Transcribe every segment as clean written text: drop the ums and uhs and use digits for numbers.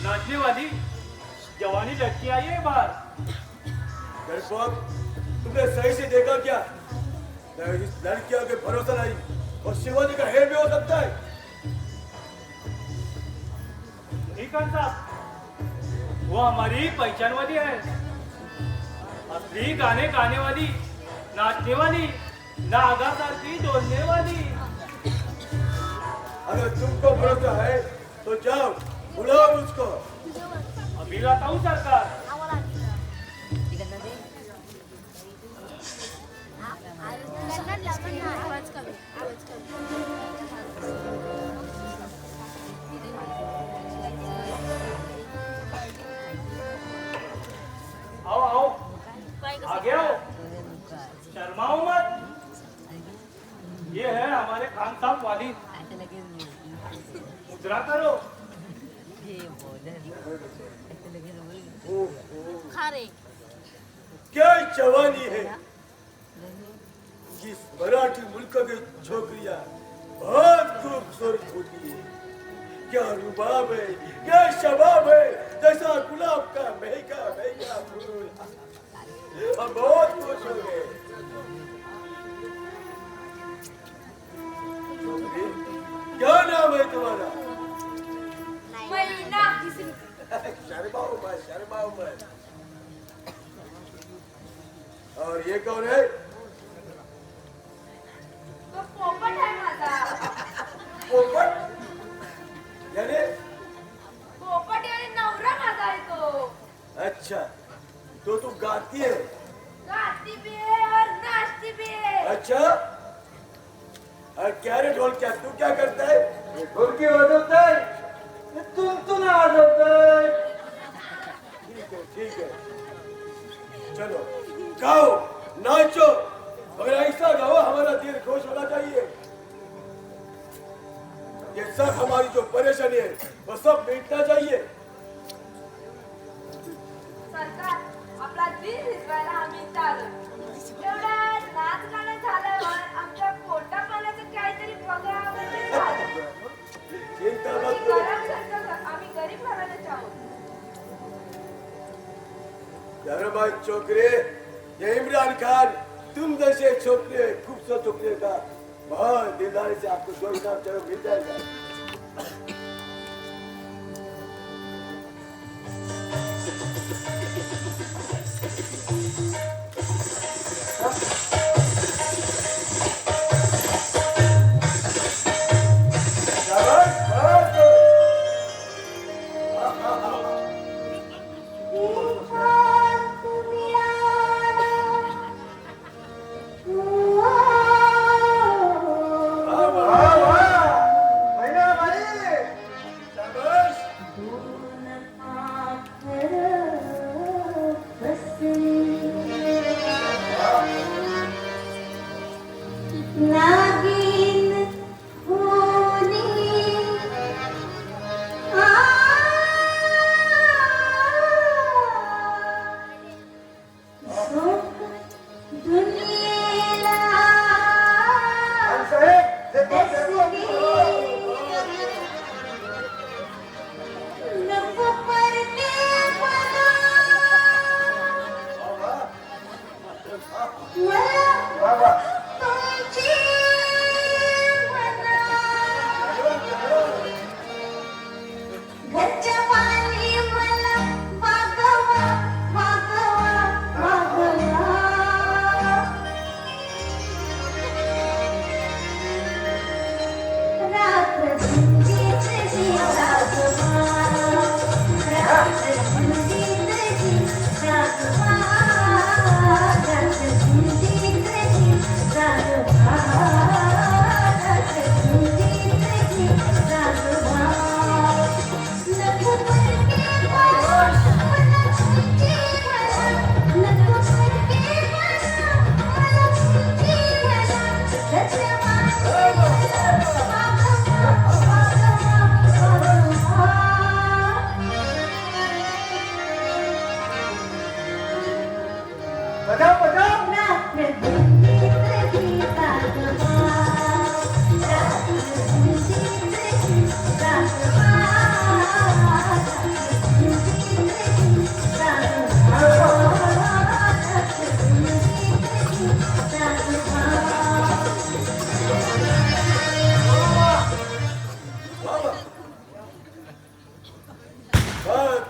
नाचने वाली जवानी लड़की आई है बाहर। डरपोक, तुमने सही से देखा क्या? इस लड़की आगे भरोसा नहीं और शिवाजी का हेर भी हो सकता है। ठीक है साहब, वो हमारी पहचान वाली है, असली गाने गाने वाली, नाचने वाली, नागा सारखी डोलने वाली। अगर तुमको भरोसा है तो जाओ बुलाओ उसको। अभी लाता हूँ सरकार। आओ आओ, आगे आओ, शर्माओ मत। ये है हमारे खान साहब वाली, मुद्रा करो। क्या जवानी है। इस मराठी मुल्क की छोकरियां बहुत खूबसूरत होती है। क्या रुबाब है, क्या शबाब है, जैसा गुलाब का महका महका फूल। हम बहुत खुश हो गए। छोकरी, क्या नाम है तुम्हारा? शर्माओ मत, शर्माओ मत। और ये कौन है? तो पोपट है माझा। पोपट? यानी? पोपट यानी नवरा माझा है तो। अच्छा, तो तू गाती है? गाती भी है और नाचती भी है। अच्छा, और क्या रे ढोल, क्या तू क्या करता है? ढोलकी बजाता है, तुम ना बजाता है। ठीक है, चलो गाओ नाचो, मगर ऐसा गाओ हमारा दिल खुश होना चाहिए। ये सब हमारी जो परेशानी है वो सब मिटना चाहिए। सरकार, आपला दिल भिजवायला आम्ही इथं आलो. एवढा नाच गाणं झाल्यावर आमच्या पोटा पाण्याचं काहीतरी बघा म्हणजे झालं. चिंता आम्ही मत करो। गरम सरकार, आम्ही गरीब घराण्याचे आहोत. भाई छोकरे, ये इमरान खान तुम जैसे छोकरे, खूबसूरत छोकरे का बहुत दिलदारी से आपको जो इनाम चाहिए मिल जाएगा।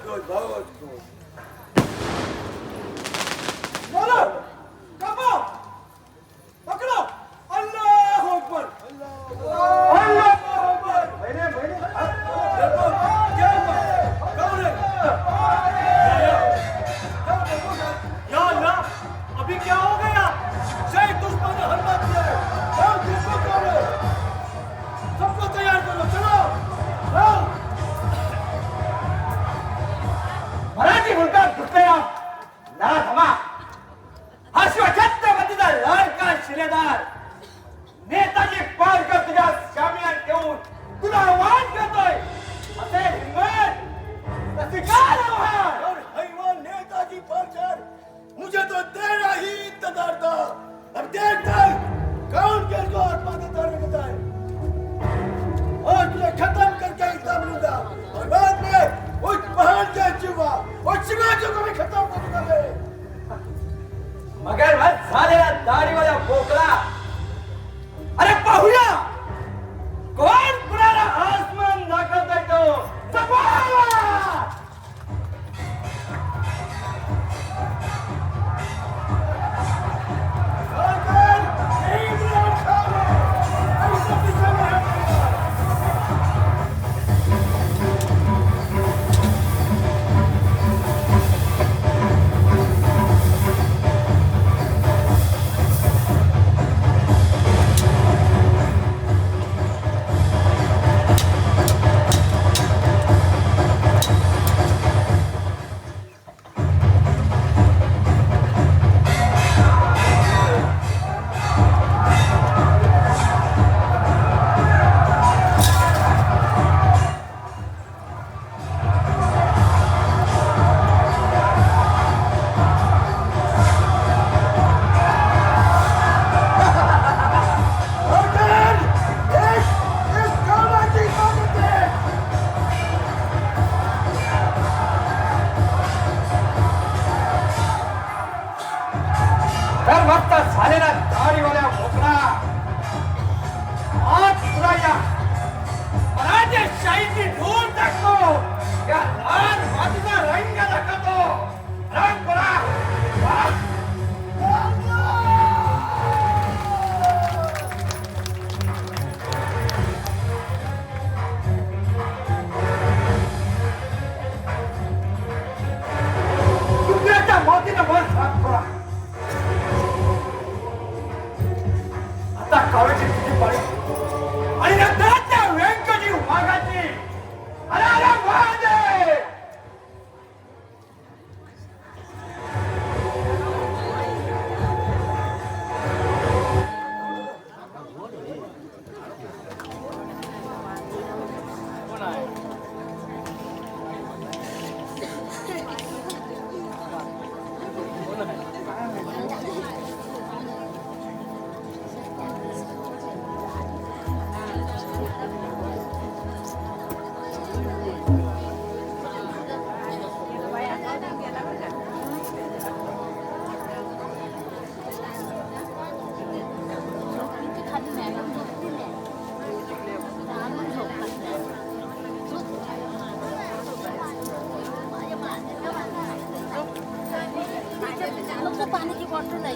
बहुत खुश बोलो कापो पकड़ो अल्लाह अकबर अल्लाह अकबर मैंने देखो क्या हुआ कौन है या अल्लाह, अभी क्या हो गया? शायद दुश्मन ने हमला किया है और देखो कौन है सबको तैयार करो चलो आओ मराठी मुलगा घुसलेला लढा थांबा हा शिवछत्रपतीचा लाडका शिलेदार नेताजी पारकर तुझ्या शामियात ठेवून तुला आव्हान करतोय असे हिंमत तशी काय आव्हान और हैवान नेताजी पालकर मुझे तो देना ही इंतजार था अब देखता है कौन किसको आत्महत्या करता है और तुझे खत्म करके इतना मिलूंगा और बाद में उस पहाड़ के शिवा और शिवाजी को भी खत्म कर दूंगा मैं मगर मत झालेला दाढीवाला बोकळा अरे पाहूया कोण कुणाला आसमान दाखवतोय तो जपावा सरकार यही मेरा काम है अभी सब पीछे में है सरकार इस काला की ताकत है तर मस्त झालेला दाढीवाल्या बोकळा आज तुला या मराठी शाहीची धूळ टाकतो या लाल मातीचा रंग दाखवतो रंग बोला कुत्र्याच्या मोतीनं वर साफ करा आता कावळ्याची तुझी पाळी आणि नंतरच्या व्यंकटी वाघाची अरे अरे वाघे फक्त पाण्याची बॉटल आहे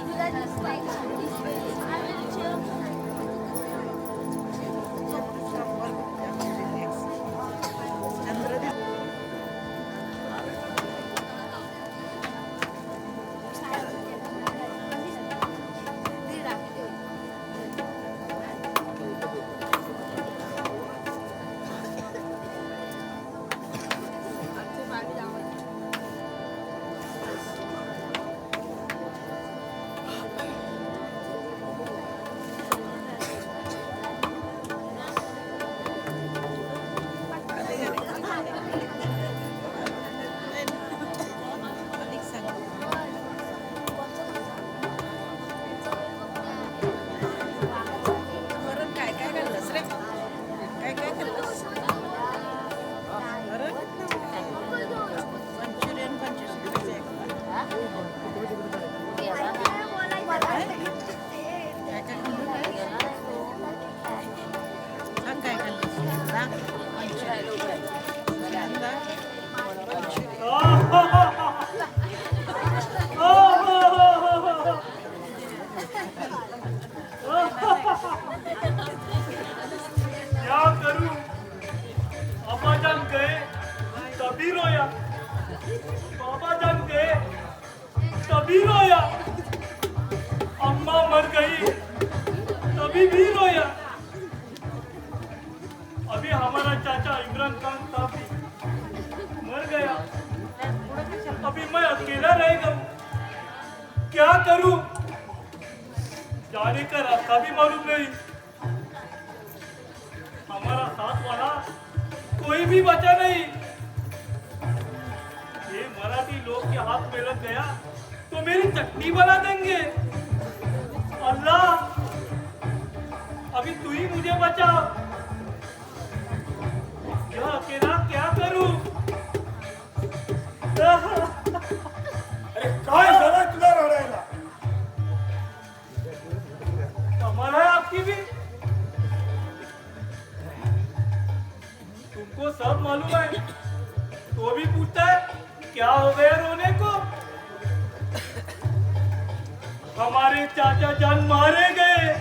बाबा जब थे तभी रोया, अम्मा मर गई तभी भी रोया। अभी हमारा चाचा इमरान खान साहब भी मर गया, अभी मैं अकेला रह गया। क्या करूं? जाने का रास्ता भी मालूम नहीं। हमारा साथ वाला कोई भी बचा नहीं। ये मराठी लोग के हाथ में लग गया तो मेरी चटनी बना देंगे। अल्लाह, अभी तू ही मुझे बचा। यह अकेला क्या करूं? अरे काय झालं तुला रडायला? कमाल है आपकी भी। तुमको सब मालूम है तो भी पूछता है क्या हो गया रोने को? हमारे चाचा जान मारे गए,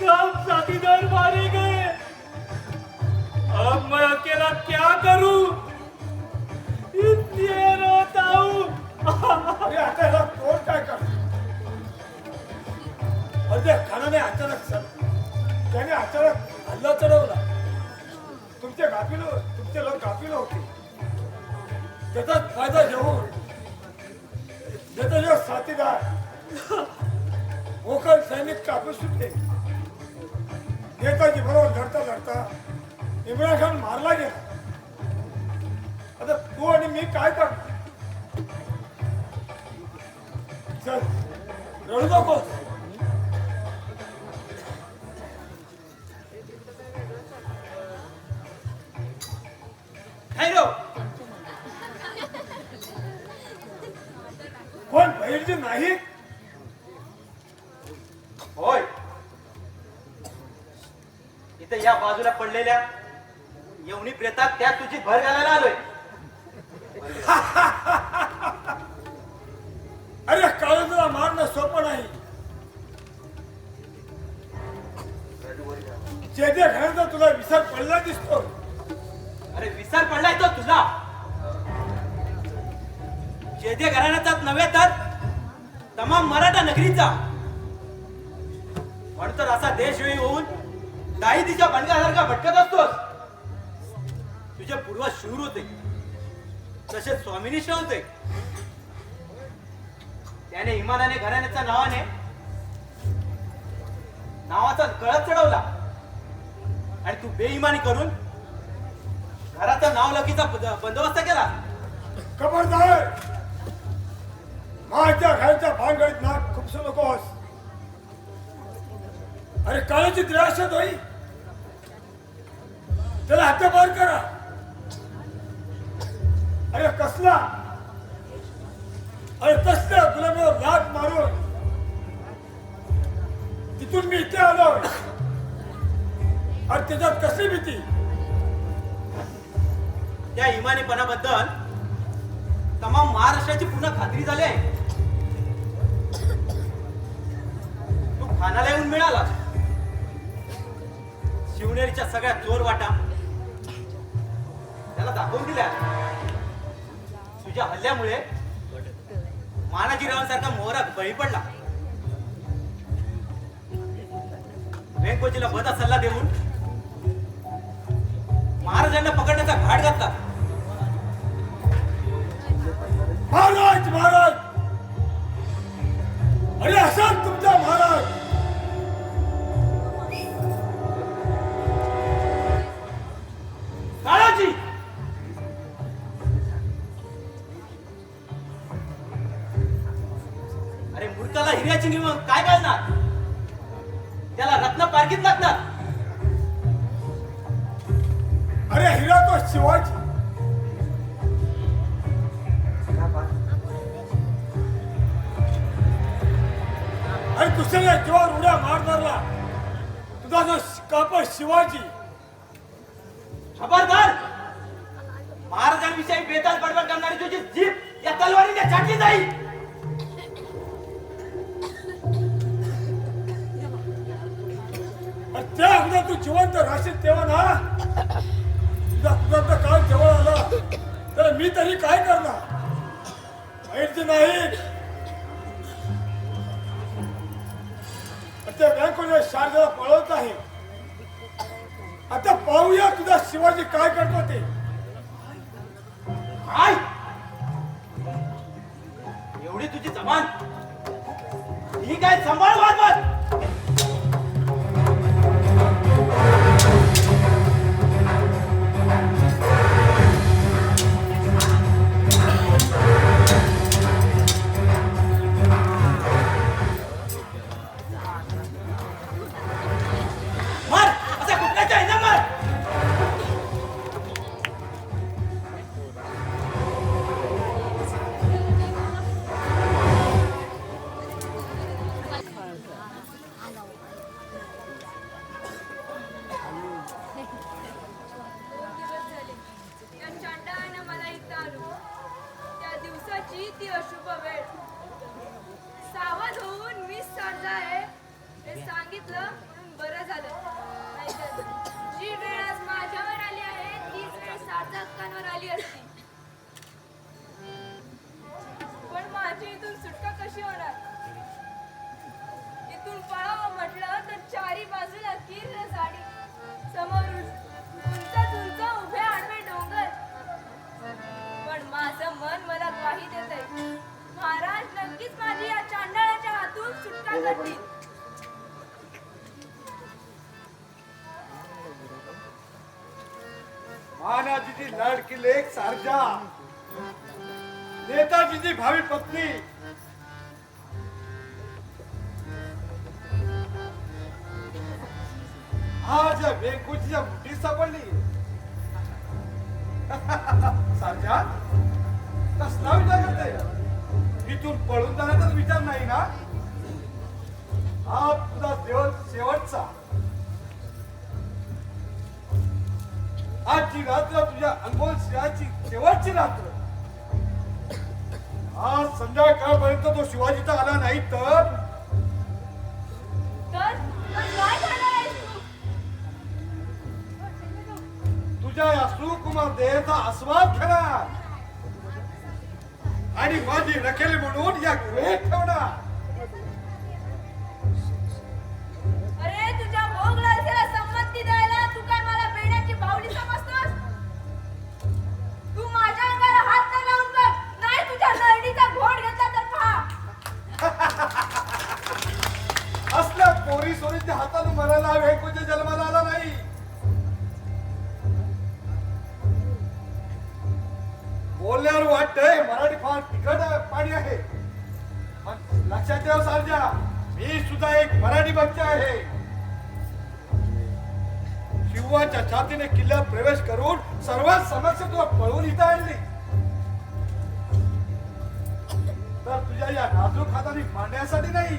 सब साथीदार मारे गए। अब मैं अकेला क्या करूं? इसलिए रोता हूं। अरे आता ह्याला कोण काय करतो? अरे खानाने अचानक त्याने अचानक हल्ला चढवला. तुमचे लोक गाफील होते. त्याचाच फायदा घेऊन त्याचा जो साथीदार मोकल सैनिक कापूस सुटले. नेताजी बरोबर लढता लढता इम्रान खान मारला गेला. आता तू आणि मी काय करतो? चल रडू नकोस. कोण बहिरजी नाही? होय, इथे या बाजूला पडलेल्या येवणी प्रेतात त्या तुझी भर घालायला आलोय. अरे काळजाला मारणं सोपं नाही. जे घराचा तुला विसर पडला दिसतो. अरे विसर पडलाय तो तुझा. जेजे घराण्याचाच नव्हे तर तमाम मराठा नगरीचा. पण तर असा देशवेळी होऊन दाईदीच्या बंडगासारखा भटकत असतोस. तुझे पूर्वज शूर होते, तसेच स्वामिनिष्ठ होते. त्याने इमानाने घराण्याच्या नावाचा कळस चढवला आणि तू बेईमानी करून घराचा नावलकीचा बंदोबस्त केला. खबरदार, माझ्या घराच्या भानगडीत नाक खुपसू नकोस. अरे काळाची द्राक्षात होई, त्याला हत्यापार करा. अरे कसला, अरे कसल्या गुलामीवर लाथ मारून तिथून मी इथे आलो. अरे त्याच्यात कसली भीती? त्या इमानीपणाबद्दल तमाम महाराष्ट्राची पुन्हा खात्री झाली आहे. तू खानाला येऊन मिळाला. शिवनेरीच्या सगळ्या चोर वाटा त्याला दाखवून दिल्या. तुझ्या हल्ल्यामुळे मानाजीरावांसारखा मोहरा बळी पडला. वेंकोजीला बदा सल्ला देऊन महाराजांना पकडण्याचा घाट घातला. महाराज महाराज, अरे असा तुमचा महाराज. काळाजी अरे मूर्खाला हिऱ्याची निवड काय घालणार? त्याला रत्न पारखीत लागतात. अरे हिरा तो शिवाजी. अरे दुसऱ्या जीवावर उड्या मारणारला तुझा जो कापड शिवाजी. खबरदार, महाराजांविषयी बेताल बडबड करणारी तुझी जीभ या तलवारीने छाटली जाईल. त्या अगोदर तू जिवंत राहशील तेव्हा ना, तुझा काळ जवळ आला तर मी तरी काय करणार? माहिती नाही त्या बँकोच्या शारदाला पळवत आहे. आता पाहूया तुझा शिवाजी काय करतो ते. काय एवढी तुझी जबान? ही काय सांभाळ वाजवत? मार असा कुठल्याच्या आहे ना मार. या चांडाळानं मला इथं आणू. त्या दिवसाची ती अशुभ वेळ. सावध होऊन मीच सारजा आहे हे सांगितलं म्हणून बरं झालं. नाहीतर जी वेळ आज माझ्यावर आली आहे तीच वेळ सारजा हक्कांवर आली असती. पण माझी इथून सुटका कशी होणार? इथून पळावं म्हटलं तर चारी बाजूला किर्र झाडी, समोर उंच उभे आडवे डोंगर. पण माझं मन मला ग्वाही देत आहे, महाराज नक्कीच माझी या चांडाळाच्या हातून सुटका करतील. महाराजीची लाडकी लेक सारजा, नेताजीची भावी पत्नी, आज या वेंकुचीच्या मुठीत सापडली. सारजा कसला विचार करते? इथून पळून जाण्याचाच विचार नाही ना? हा तुझा शेवटचा. आजची रात्र तुझ्या अनमोल शिवाची शेवटची रात्र. आज संध्याकाळपर्यंत तो शिवाजीचा आला नाही तर काय झालं आहेस तू? तुझ्या या सुकुमार देहाचा आस्वाद घेणार आणि माझी रखेल म्हणून या गुहेत ठेवणार. अरे तुझ्या भोग लालसेला संमती द्यायला तू काय मला बेण्याची बाहुली समजतोस? तू माझ्या अंगाला हात तर लावून बघ, नाही तुझ्या नरडीचा घोड घेतला तर पहा. असल्या पोरी सोरीच्या हाताने मरायला वेकुच्या जन्माला आला नाही. बोलल्यावर वाटतंय मराठी फार तिखट पाणी आहे, पण लक्षात ठेव सारजा, मी सुद्धा एक मराठी बच्चा आहे. शिवाच्या छातीने किल्ल्यात प्रवेश करून सर्वात समक्ष तुला पळवून इथं आणली. तर तुझ्या या नाजूक हाताने मांडण्यासाठी नाही,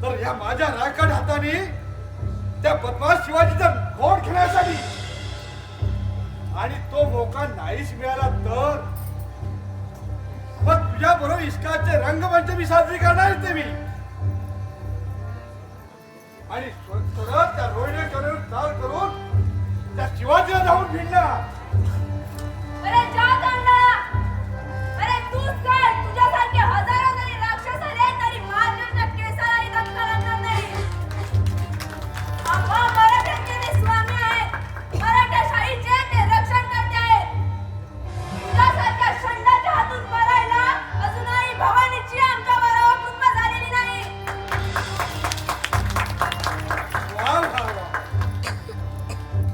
तर या माझ्या राखड हाताने त्या बदमाश शिवाजीचा घोड घेण्यासाठी. आणि तो मोका नाहीच मिळाला तर मग तुझ्या बरोबर इश्काचे रंगमंच मी साजरी करणार ते मी. आणि सरळ त्या रोहिणी चाल करून त्या शिवाजीला जाऊन भिडणार. अरे जा चांडाळा, अरे तूच काय, तुझ्यासारखे हजारो जरी राक्षस आले तरी महाराजांच्या केसालाही धक्का लागणार नाही. आम्हा मराठ्यांचे ते स्वामी आहे, मराठाशाहीचे ते रक्षण करते आहे. तुझ्यासारख्या षंडाच्या हातून मरायला अजूनही भवानीची आमच्या बरोबर कृपा झालेली नाही. वा वा वा,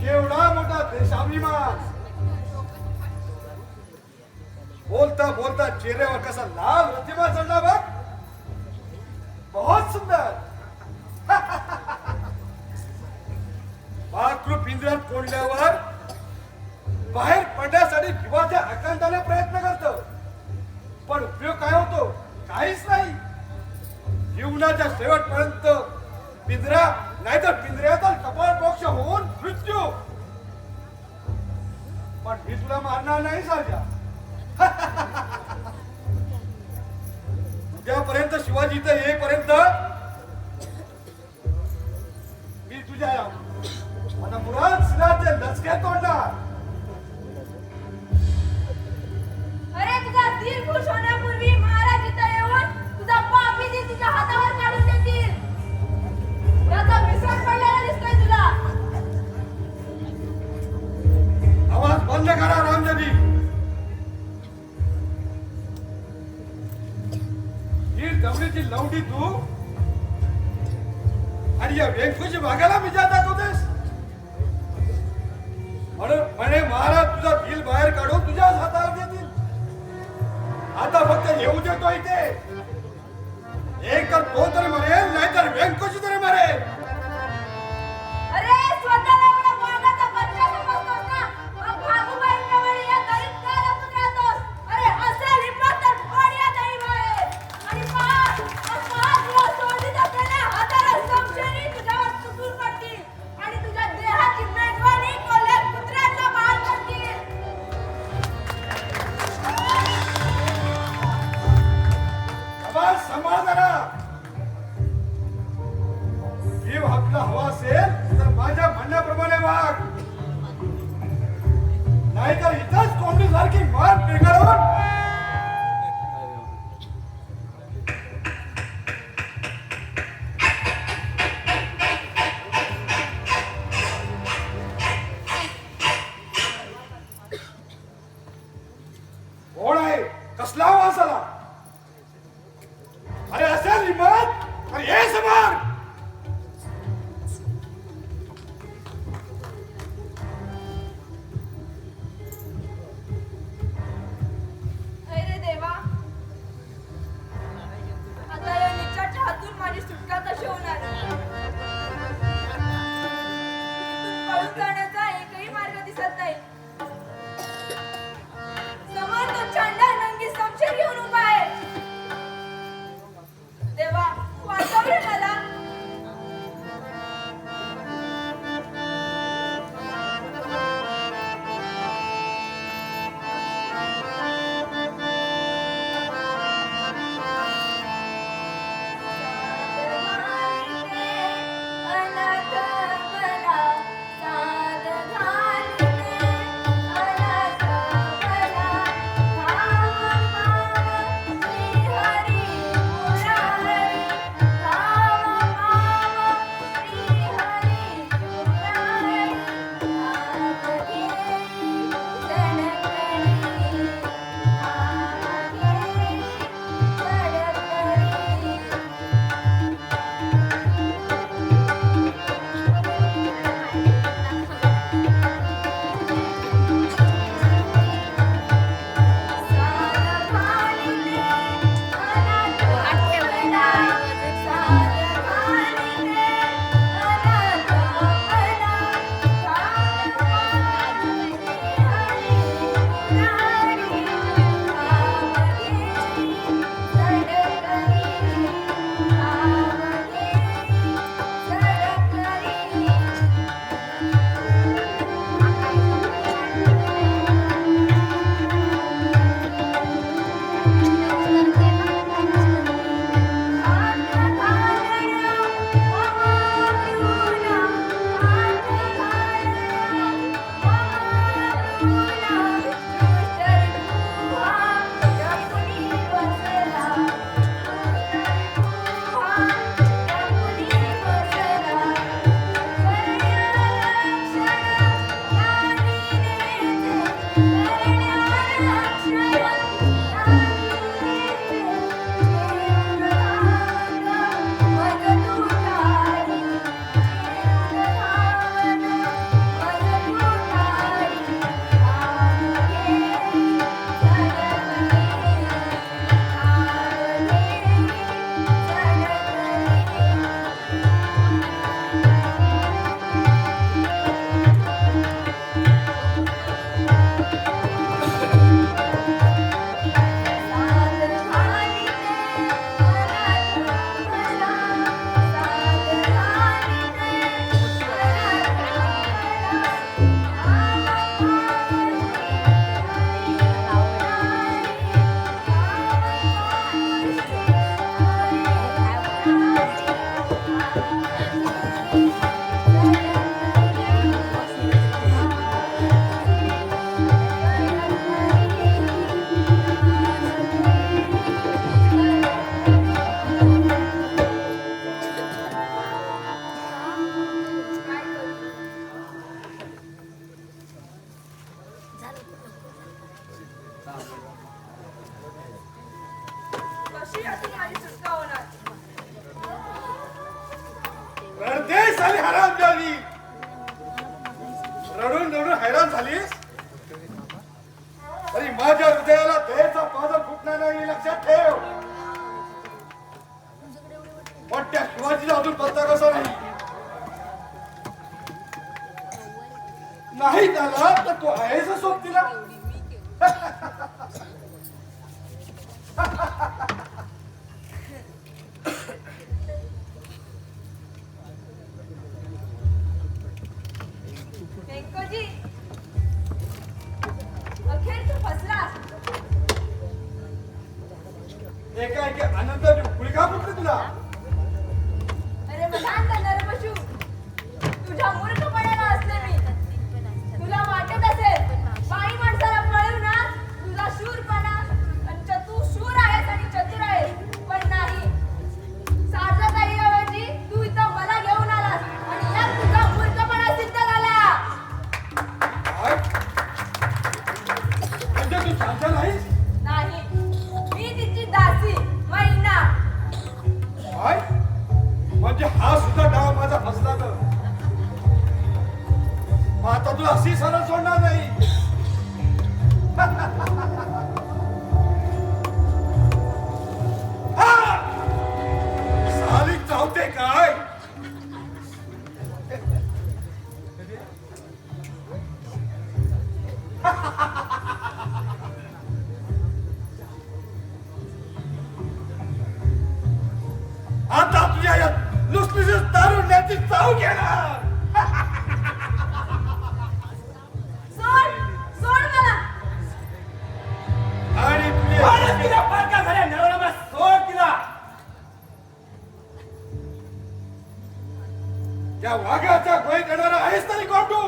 केवढा मोठा देशाभिमान. बोलता बोलता चेहऱ्यावर कसा लाल प्रतिमा चढला बघ. बहुत सुंदर. पाखरू पिंजऱ्यात कोंडल्यावर बाहेर पडण्यासाठी जीवाच्या आकांताने प्रयत्न करतो, पण उपयोग काय होतो? काहीच नाही. जीवनाच्या शेवटपर्यंत पिंजरा नाहीतर पिंजऱ्याचा कपाळ मोक्ष होऊन मृत्यू. पण मी तुला मारणार नाही सारख्या. उद्यापर्यंत शिवाजी इथं येईपर्यंत मी तुझ्या मला मुराद सिंहाचे लचके तोडणार. लवडी तू आणि या वेंकुची भागाला मी जा दाखवतेस म्हणे महाराज तुझा बिल बाहेर काढून तुझ्याच हातावर देतील. आता फक्त येऊ देतो इथे. एक तर तो तरी मरेल नाहीतर वेंकुची तरी मरेल. अरे स्वतःला एवढा वाघाचा बच्चा समजतोस ना? मग भागूबाईंप्रमाणे या गरीब का लपून राहतोस? अरे असेल हिंमत तर पड या दहीबाहेर. आणि पाच दिवस सोडली तर त्याने हाताला समशेरी तुझ्यावर तुटून पडतील. आणि तुझ्या देहाची मेजवानी कोल्हे कुत्र्यांना बाहेर करतील. आवाज समाधाना. जीव आपला हवा असेल तर माझ्या म्हणण्याप्रमाणे वाग. नाहीतर इथंच कोंबडी सारखी मार पिघळून कोण आहे? कसला आवाज आला? अरे असेल हिंमत अरे हे समोर. अरे देवा, आता या निचाच्या हातून माझी सुटका कशी होणार? इथून पळून जाण्याचा एकही मार्ग दिसत नाही. समोर तो चांडाळ नंगी समशेर घेऊन उभा आहे. देवा, वाचव रे मला. कशी यातून माझी सुटका होणार? झाली हैराण झाली रडून रडून हैराण झालीस तरी माझ्या हृदयाला दयेचा पाजर फुटणार नाही लक्षात ठेव पण त्या शिवाजीला अजून पत्ता कसा नाही झाला तर तू आहेस सोबतीला व्यंकोजी अखेर तू फसलास. एका आनंदाची गुळगा फुटली तुला अरे मधांत नरपशू, तुझ्या मूर्खपणाला असले मी. तुला वाटत असेल बाई माणसाला पळवणार तुझा शूरपणा आणि तू शूर आहेस आणि चतुर आहेस, पण नाही. सारजाताईऐवजी तू इथं मला घेऊन आलास आणि यात तुझा मूर्खपणा सिद्ध झाला. काय? म्हणजे तू शांत नाहीस नाही, मी तिची दासी मैना. काय म्हणजे हा सुद्धा डाव माझा फसला तर मग आता तुला अशी सरळ सोडणार नाही हा! साली चावते काय आता तुझ्या या लुसलुसीत तारुण्याची चाव घेणार सोड सोड मला. आणि अरे तिला पारका झाल्या नवरा सोड तिला. त्या वाघाचा गोळी करणारा आहेस तरी कोण तू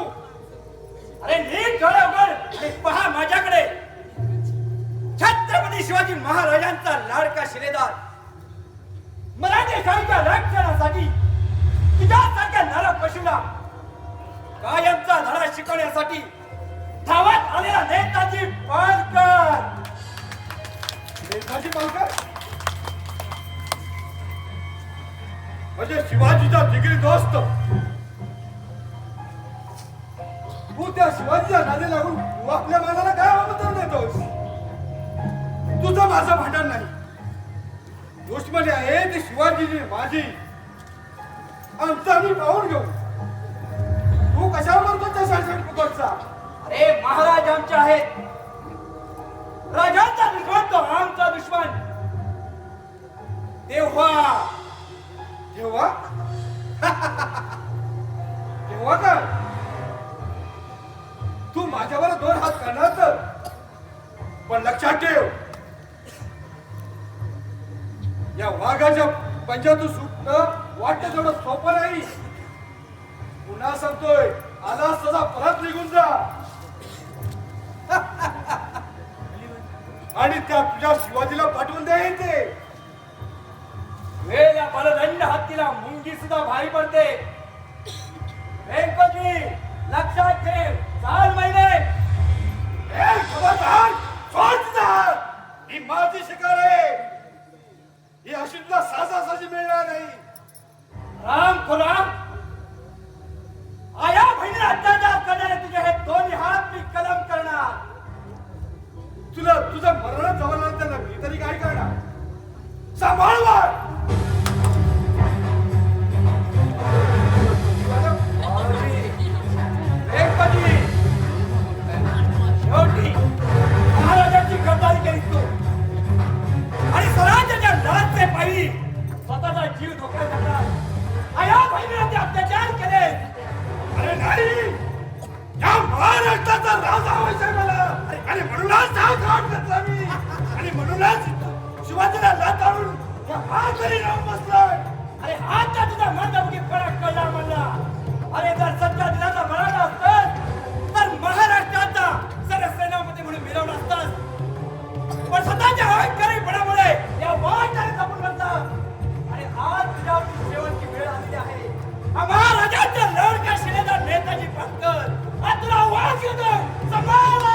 अरे नीट डोळे उघड आणि पहा माझ्याकडे. छत्रपती शिवाजी महाराजांचा लाडका शिलेदार मराठी शाहीच्या रक्षणासाठी तुझ्यासारख्या नरपशूला कायमचा धडा शिकवण्यासाठी धावत आलेला नेताजी पालकर. नेताजी पालकर म्हणजे शिवाजीचा जिगरी दोस्त तू त्या शिवाजीच्या नादी लागून तू आपल्या मानाला काय आमंत्रण देतोस तुझं माझं भांडण नाही दुश्मनी आहे ती शिवाजीची माझी आमचं आम्ही पाहून घेऊ तू कशावर म्हणतो त्या साडसाडी फुकटचा अरे महाराज आमचे आहेत. राजांचा दुश्मन तो आमचा दुश्मन. तेव्हा तेव्हा तेव्हा काय तू माझ्यावर दोन हात करणार तर पण लक्षात ठेव या वाघाच्या पंजातून सुटणं वाटतं तेवढं सोपं नाही पुन्हा सांगतोय आला सजा परत निघून जा आणि त्या तुझ्या शिवाजीला पाठवून द्या येते वेळ या बलदंड हत्तीला मुंगी सुद्धा भारी पडते. व्यंकोजी लक्षात ठेव. 4 महिने ए खबरदार सोड तुझा ही माझी शिकार आहे ही अशी तुला साजासाजी मिळणार नाही राम खुराम आया बहिणीला अत्याचार करणारे तुझे हे दोन्ही हात मी कलम करणार. तुला तुझं मरण जवळ त्यांना मी तरी काय करणार सांभाळ वाढ व्यंकोजी शेवटी महाराजांची गद्दारी केलीस तू आणि स्वराज्याच्या लालचे पायी स्वतःचा जीव धोक्यात घातला. आया बहिणीला ते अत्याचार केले. अरे नाही या महाराष्ट्राचा राजा व्हायचा मला आणि म्हणूनच हा घाट घातला मी आणि म्हणूनच शिवाजीला लाताळून या महातरी राहून बसलोय अरे आता तुझा मंदमुखी फरक कळला मला. अरे जर सत्ता दिलाचा मराठा असतात तर महाराष्ट्राचा सरसेनापती म्हणून मिरवला असतास पण स्वतःच्या अहंकारीपणामुळे या वाटाने जपून बसतात. आणि आज तुझ्यावरती शेवटची वेळ आलेली आहे. महाराजांच्या लढक्या शिलेदार नेताजी पालकर आज तुला वास येतो सांभाळा.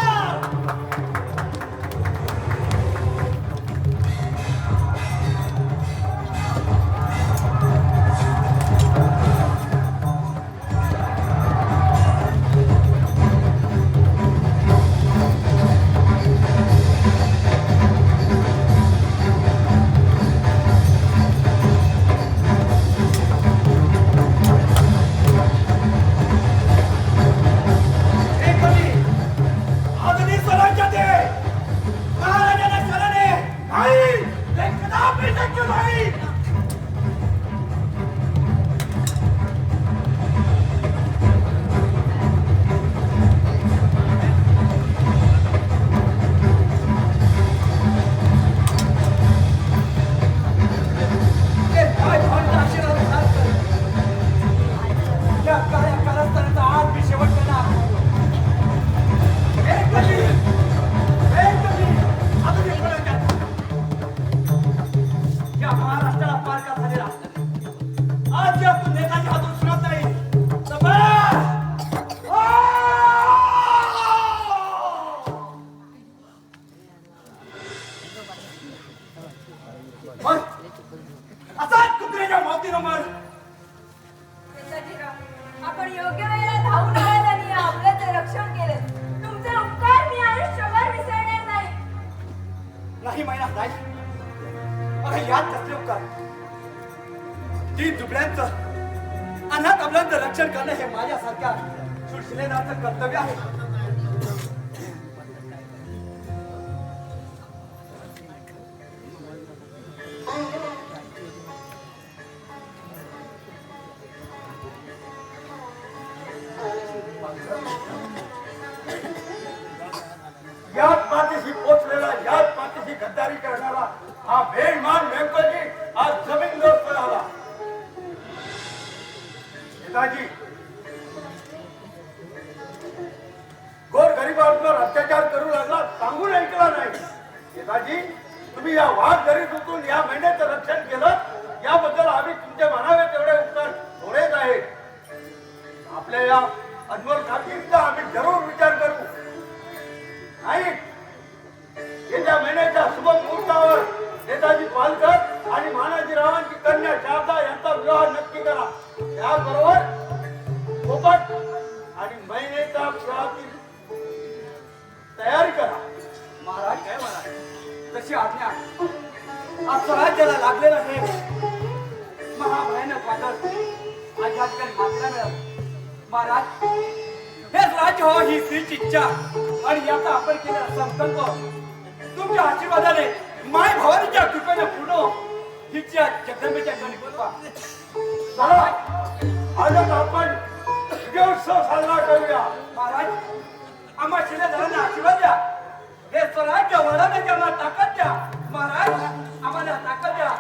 मर असाच कुत्र्याच्या मौतीनं मर. नेताजीराव, आपण योग्य वेळेला धावून आलात आणि या आपल्याचे रक्षण केले. तुमचे उपकार मी आयुष्यभर विसरणार नाही. नाही मैना नाही. अगं यात कसले उपकार. ती दुबळ्यांचं अनाथ अबलांचं रक्षण करणं हे माझ्यासारख्या सुशिलेदाराचं कर्तव्य आहे. याच मातीशी पोचलेला, याच मातीशी गद्दारी करणारा हा बेईमान व्यंकटी आज जमीनदोस्त झाला. नेताजी, गोर गरिबांवर अत्याचार करू लागला, सांगून ऐकला नाही. नेताजी, तुम्ही या वाघ दरीतून या मेंढ्याचं रक्षण केलं, याबद्दल आम्ही तुमचे म्हणावे तेवढे उत्तर थोडेच आहे. आपल्या या अनमोल कामगिरीचा आम्ही जरूर विचार करू. नाही, येत्या महिन्याच्या शुभ मुहूर्तावर नेताजी पालकर आणि मानाजीरावांची कन्या शारदा यांचा विवाह नक्की करा. त्याबरोबर पोपट आणि महिनेचा विवाहाची तयारी करा. महाराज काय महाराज तशी आज्ञा. आज स्वराज्याला लागलेलं हे महाभयानक वादळ आज या ठिकाणी मात्र मिळालं. महाराज हेच राज्य हो ही स्त्रीची इच्छा आणि याचा आपण केलेला संकल्प तुमच्या आशीर्वादाने माय भवानीच्या कृपेने पूर्ण हो. हिच्या जगदंबेच्या कृपा. चला, आजच आपण विजयोत्सव साजरा करूया. महाराज आम्हा शिलेदारांना आशीर्वाद द्या. हे स्वराज्य वाढवण्याची आम्हाला ताकद द्या. महाराज आम्हाला ताकद द्या.